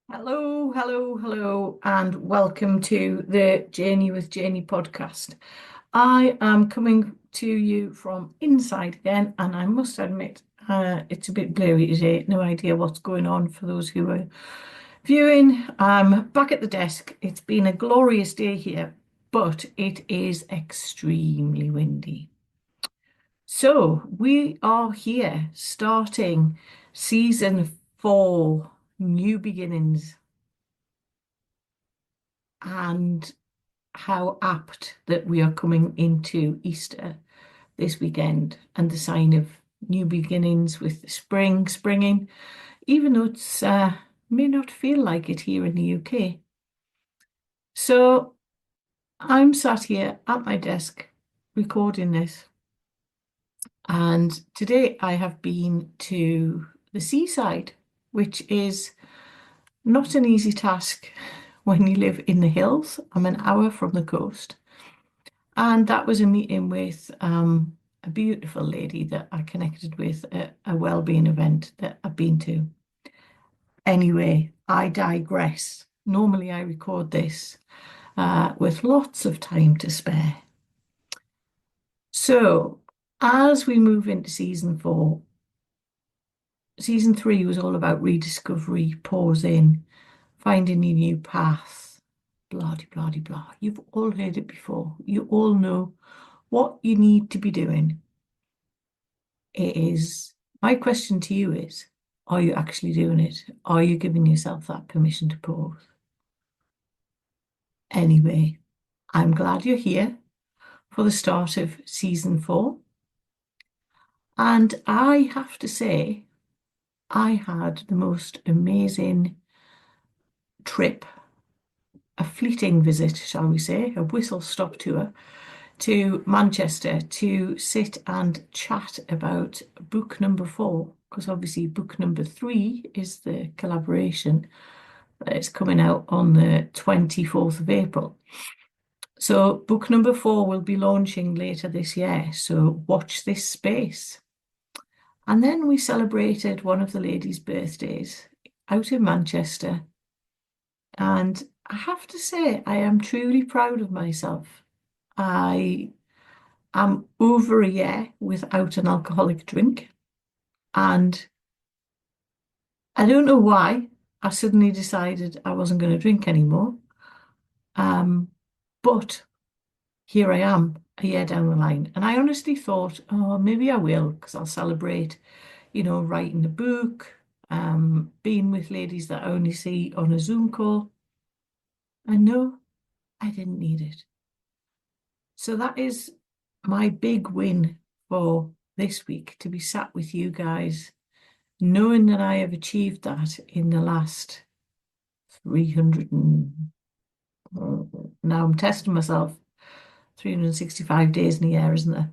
Hello, hello, hello, and welcome to the Janey with Janey podcast. I am coming to you from inside again, and I must admit, it's a bit blurry today. No idea what's going on for those who are viewing. I'm back at the desk. It's been a glorious day here, but it is extremely windy. So we are here starting season 4, New Beginnings. And how apt that we are coming into Easter this weekend and the sign of new beginnings with the springing, even though it's may not feel like it here in the UK. So I'm sat here at my desk recording this, and today I have been to the seaside, which is not an easy task when you live in the hills. I'm an hour from the coast. And that was a meeting with a beautiful lady that I connected with at a wellbeing event that I've been to. Anyway, I digress. Normally, I record this with lots of time to spare. So, as we move into season 4, season 3 was all about rediscovery, pausing, finding your new path, blah, blah, blah, blah. You've all heard it before. You all know what you need to be doing. It is, my question to you is, are you actually doing it? Are you giving yourself that permission to pause? Anyway, I'm glad you're here for the start of season 4. And I have to say, I had the most amazing trip, a fleeting visit, shall we say, a whistle-stop tour to Manchester to sit and chat about book number 4, because obviously book number 3 is the collaboration that is coming out on the 24th of April. So book number 4 will be launching later this year, so watch this space. And then we celebrated one of the ladies' birthdays out in Manchester. And I have to say, I am truly proud of myself. I am over a year without an alcoholic drink. And I don't know why I suddenly decided I wasn't going to drink anymore. But here I am a year down the line. And I honestly thought, oh, maybe I will, because I'll celebrate, writing a book, being with ladies that I only see on a Zoom call. And no, I didn't need it. So that is my big win for this week, to be sat with you guys, knowing that I have achieved that in the last 300 and now I'm testing myself, 365 days in a year, isn't there?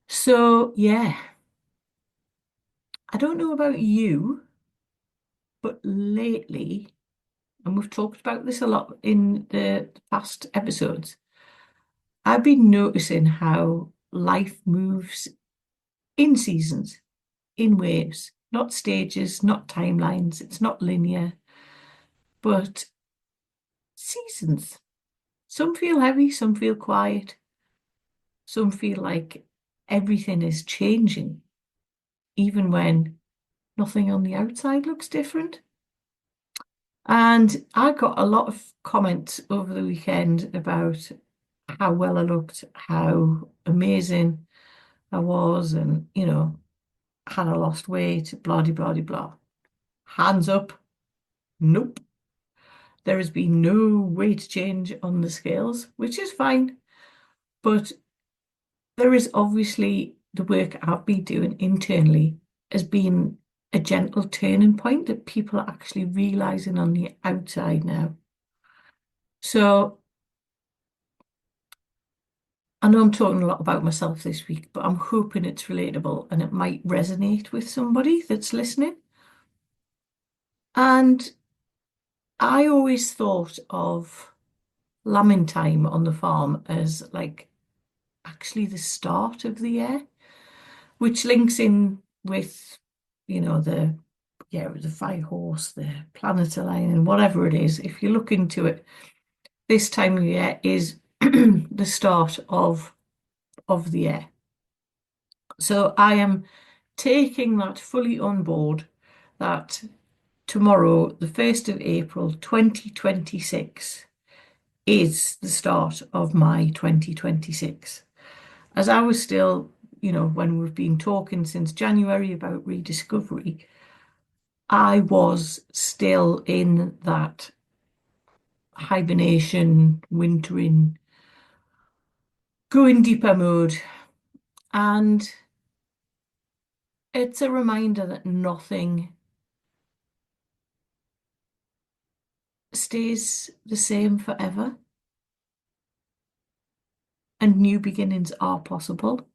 So yeah, I don't know about you, but lately, and we've talked about this a lot in the past episodes, I've been noticing how life moves in seasons, in waves, not stages, not timelines. It's not linear, but seasons. Some feel heavy, some feel quiet, some feel like everything is changing, even when nothing on the outside looks different. And I got a lot of comments over the weekend about how well I looked, how amazing I was, and, had I lost weight, blah, blah, blah, blah. Hands up. Nope. There has been no weight change on the scales, which is fine. But there is obviously the work I've been doing internally has been a gentle turning point that people are actually realizing on the outside now. So I know I'm talking a lot about myself this week, but I'm hoping it's relatable and it might resonate with somebody that's listening. And I always thought of lambing time on the farm as like actually the start of the year, which links in with, the yeah, the fire horse, the planet aligning, whatever it is, if you look into it, this time of year is the start of the year. So I am taking that fully on board that tomorrow, the 1st of April 2026, is the start of my 2026. As I was still, when we've been talking since January about rediscovery, I was still in that hibernation, wintering, going deeper mode. And it's a reminder that nothing stays the same forever, and new beginnings are possible.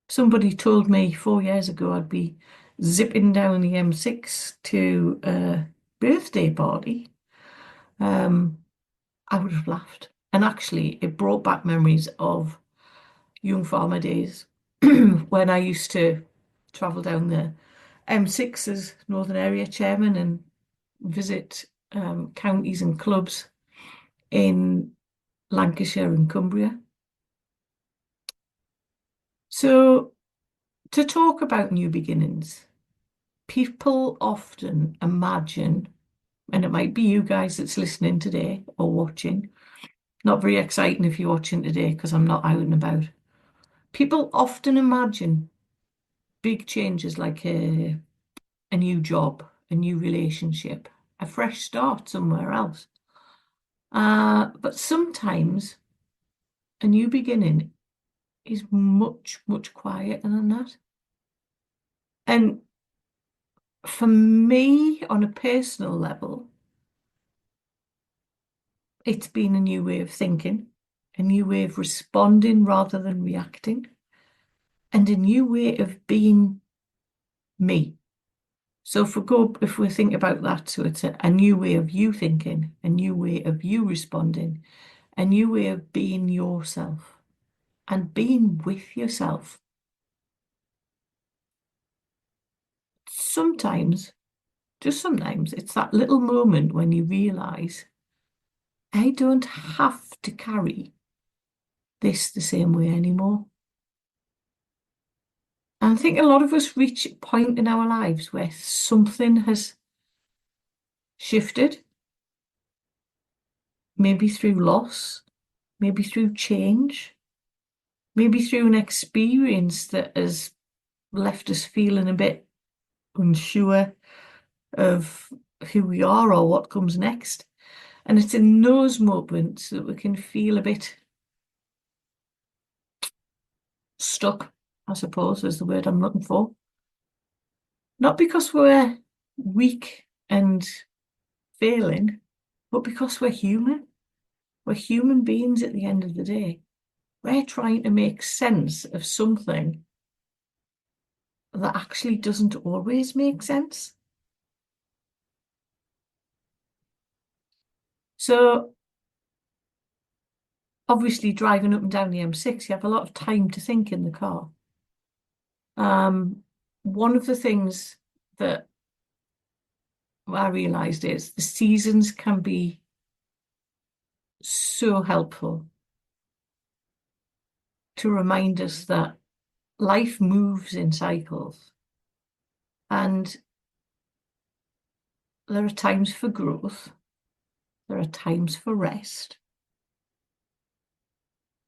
Somebody told me 4 years ago I'd be zipping down the M6 to a birthday party. I would have laughed. And actually, it brought back memories of young farmer days when I used to travel down the M6 as Northern Area Chairman and visit counties and clubs in Lancashire and Cumbria. So, to talk about new beginnings, people often imagine, and it might be you guys that's listening today or watching, not very exciting if you're watching today because I'm not out and about. People often imagine big changes like a new job, a new relationship, a fresh start somewhere else. But sometimes a new beginning is much, much quieter than that. And for me, on a personal level, it's been a new way of thinking, a new way of responding rather than reacting, and a new way of being me. So if we think about that, so it's a new way of you thinking, a new way of you responding, a new way of being yourself and being with yourself. Sometimes, just sometimes, it's that little moment when you realize I don't have to carry this the same way anymore. And I think a lot of us reach a point in our lives where something has shifted, maybe through loss, maybe through change, maybe through an experience that has left us feeling a bit unsure of who we are or what comes next. And it's in those moments that we can feel a bit stuck, I suppose, is the word I'm looking for. Not because we're weak and failing, but because we're human. We're human beings at the end of the day. We're trying to make sense of something that actually doesn't always make sense. So, obviously, driving up and down the M6, you have a lot of time to think in the car. One of the things that I realised is the seasons can be so helpful to remind us that life moves in cycles and there are times for growth, there are times for rest,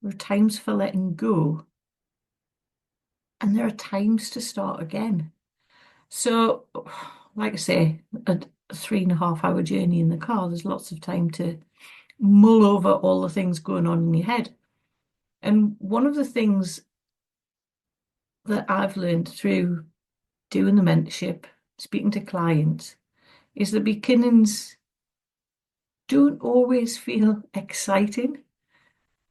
there are times for letting go, and there are times to start again. So, like I say, a 3.5 hour journey in the car, there's lots of time to mull over all the things going on in your head. And one of the things that I've learned through doing the mentorship, speaking to clients, is the beginnings don't always feel exciting.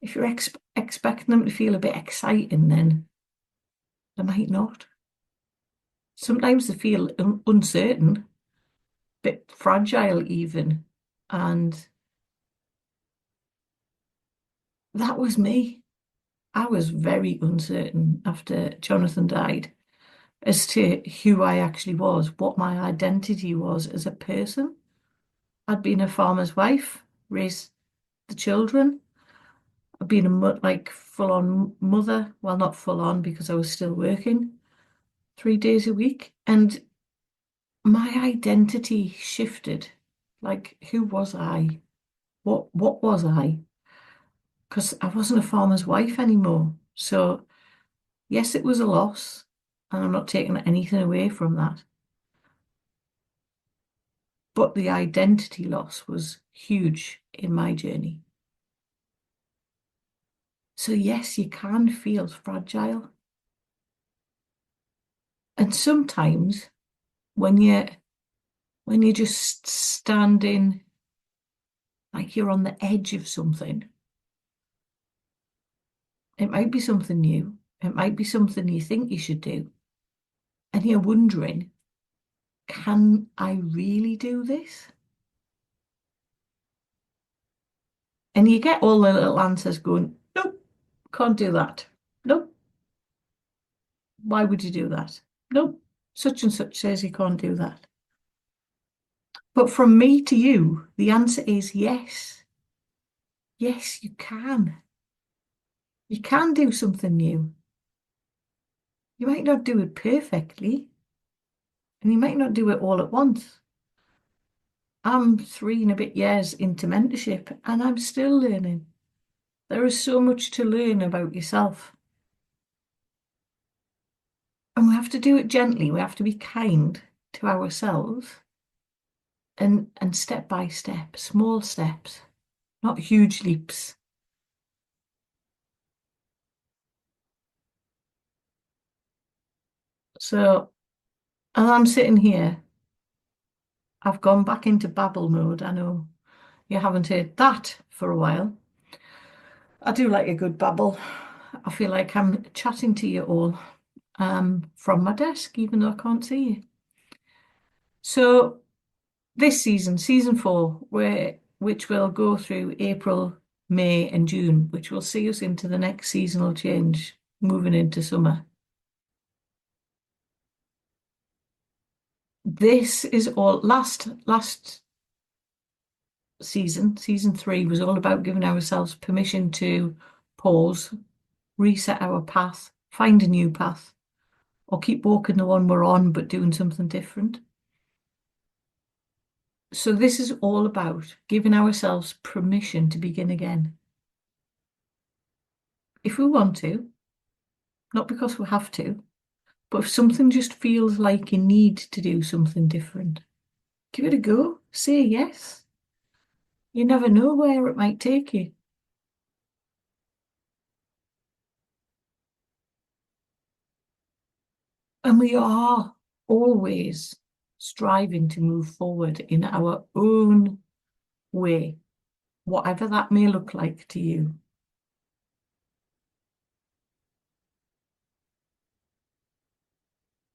If you're expecting them to feel a bit exciting, then they might not. Sometimes they feel uncertain, a bit fragile even. And that was me. I was very uncertain after Jonathan died. as to who I actually was, what my identity was as a person. I'd been a farmer's wife, raised the children. I'd been like full-on mother. Well, not full-on because I was still working 3 days a week. And my identity shifted. Like, who was I? What was I? Because I wasn't a farmer's wife anymore. So yes, it was a loss, and I'm not taking anything away from that. But the identity loss was huge in my journey. So yes, you can feel fragile. And sometimes when you're just standing like you're on the edge of something, it might be something new. It might be something you think you should do. And you're wondering, can I really do this? And you get all the little answers going, nope, can't do that. Nope, why would you do that? Nope, such and such says you can't do that. But from me to you, the answer is yes. Yes, you can. You can do something new. You might not do it perfectly, and you might not do it all at once. I'm 3 and a bit years into mentorship, and I'm still learning. There is so much to learn about yourself. And we have to do it gently. We have to be kind to ourselves and step by step, small steps, not huge leaps. So as I'm sitting here, I've gone back into babble mode. I know you haven't heard that for a while. I do like a good babble. I feel like I'm chatting to you all from my desk, even though I can't see you. So this season, season four, which will go through April, May, and June, which will see us into the next seasonal change, moving into summer. This is all last season, season three, was all about giving ourselves permission to pause, reset our path, find a new path, or keep walking the one we're on, but doing something different. So this is all about giving ourselves permission to begin again. If we want to, not because we have to, but if something just feels like you need to do something different, give it a go. Say yes. You never know where it might take you. And we are always striving to move forward in our own way, whatever that may look like to you.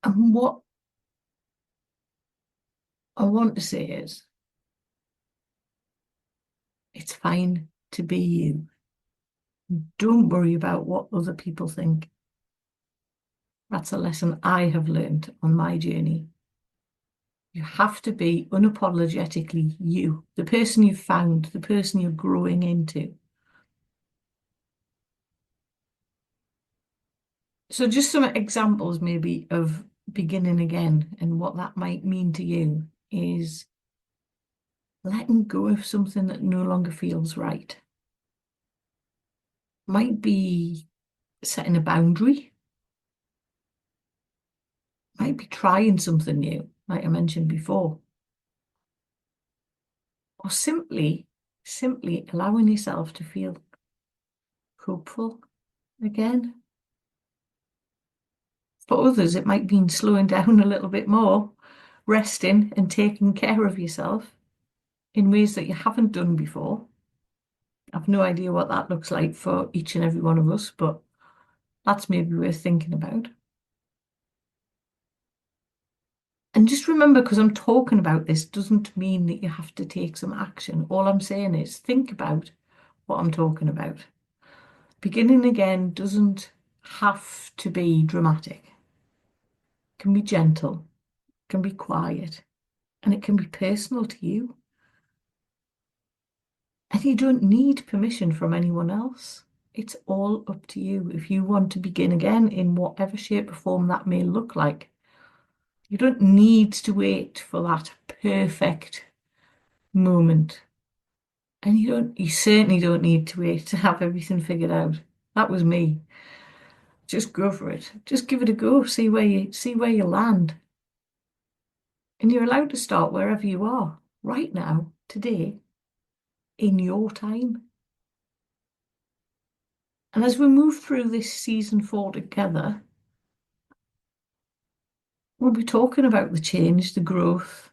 And what I want to say is, it's fine to be you. Don't worry about what other people think. That's a lesson I have learned on my journey. You have to be unapologetically you, the person you've found, the person you're growing into. So just some examples maybe of beginning again and what that might mean to you is letting go of something that no longer feels right. Might be setting a boundary, might be trying something new, like I mentioned before, or simply allowing yourself to feel hopeful again. For others, it might mean slowing down a little bit more, resting and taking care of yourself in ways that you haven't done before. I've no idea what that looks like for each and every one of us, but that's maybe worth thinking about. And just remember, because I'm talking about this doesn't mean that you have to take some action. All I'm saying is think about what I'm talking about. Beginning again doesn't have to be dramatic. It can be gentle, it can be quiet, and it can be personal to you. And you don't need permission from anyone else. It's all up to you if you want to begin again in whatever shape or form that may look like. You don't need to wait for that perfect moment. And you certainly don't need to wait to have everything figured out. That was me. Just go for it. Just give it a go. See where you land. And you're allowed to start wherever you are, right now, today, in your time. And as we move through this season 4 together, we'll be talking about the change, the growth,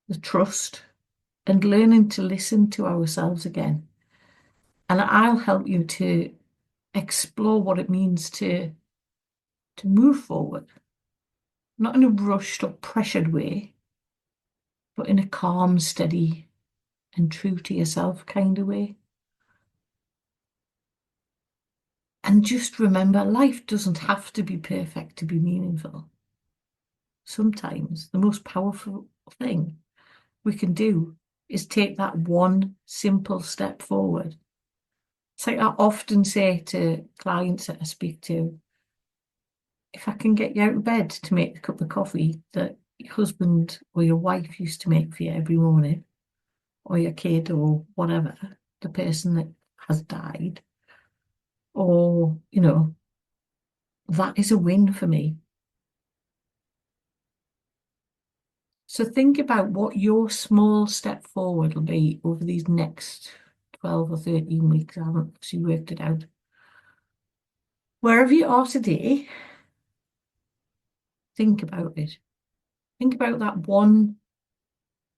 the trust, and learning to listen to ourselves again. And I'll help you to explore what it means to move forward, not in a rushed or pressured way, but in a calm, steady, and true to yourself kind of way. And just remember, life doesn't have to be perfect to be meaningful. Sometimes the most powerful thing we can do is take that one simple step forward. It's like I often say to clients that I speak to, if I can get you out of bed to make the cup of coffee that your husband or your wife used to make for you every morning, or your kid or whatever, the person that has died, or, that is a win for me. So think about what your small step forward will be over these next 12 or 13 weeks. I haven't actually worked it out. Wherever you are today, think about it. Think about that one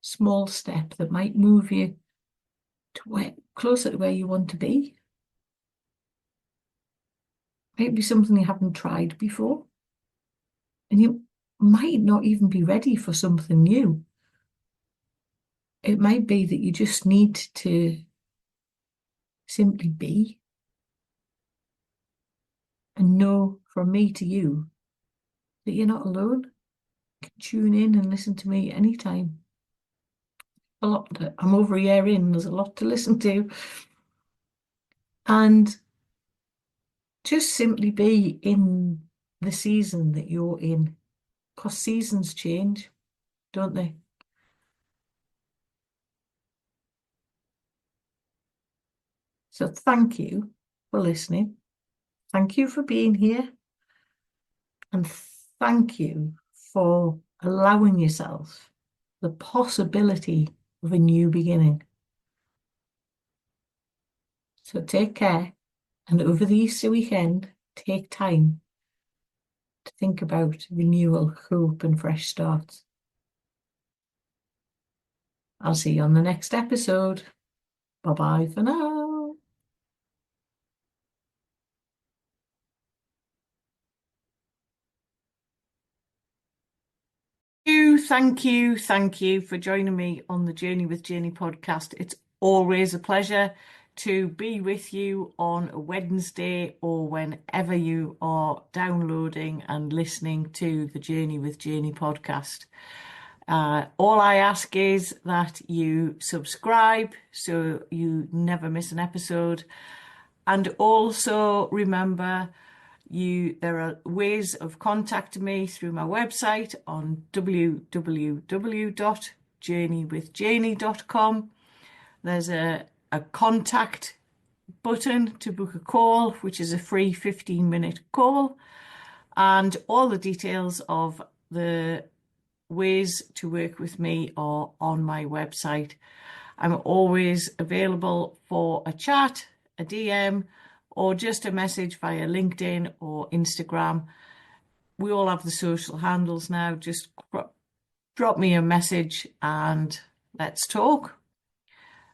small step that might move you closer to where you want to be. Might be something you haven't tried before. And you might not even be ready for something new. It might be that you just need to simply be and know from me to you that you're not alone. You can tune in and listen to me anytime. I'm over a year in, there's a lot to listen to. And just simply be in the season that you're in, because seasons change, don't they? So thank you for listening. Thank you for being here. And thank you for allowing yourself the possibility of a new beginning. So take care. And over the Easter weekend, take time to think about renewal, hope, and fresh starts. I'll see you on the next episode. Bye-bye for now. Thank you for joining me on the Journey with Janey podcast. It's always a pleasure to be with you on a Wednesday or whenever you are downloading and listening to the Journey with Janey podcast. All I ask is that you subscribe so you never miss an episode. And also remember, there are ways of contacting me through my website on www.journeywithjaney.com. There's a contact button to book a call, which is a free 15-minute call, and all the details of the ways to work with me are on my website. I'm always available for a chat, a DM, or just a message via LinkedIn or Instagram. We all have the social handles now. Just drop me a message and let's talk.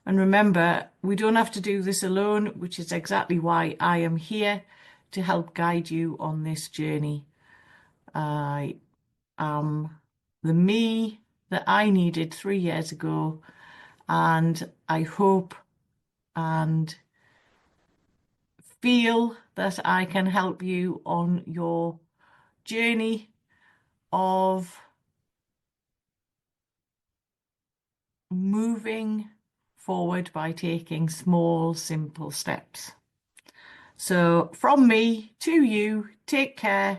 And remember, we don't have to do this alone, which is exactly why I am here to help guide you on this journey. I am the me that I needed 3 years ago, and I hope and feel that I can help you on your journey of moving forward by taking small, simple steps. So from me to you, take care.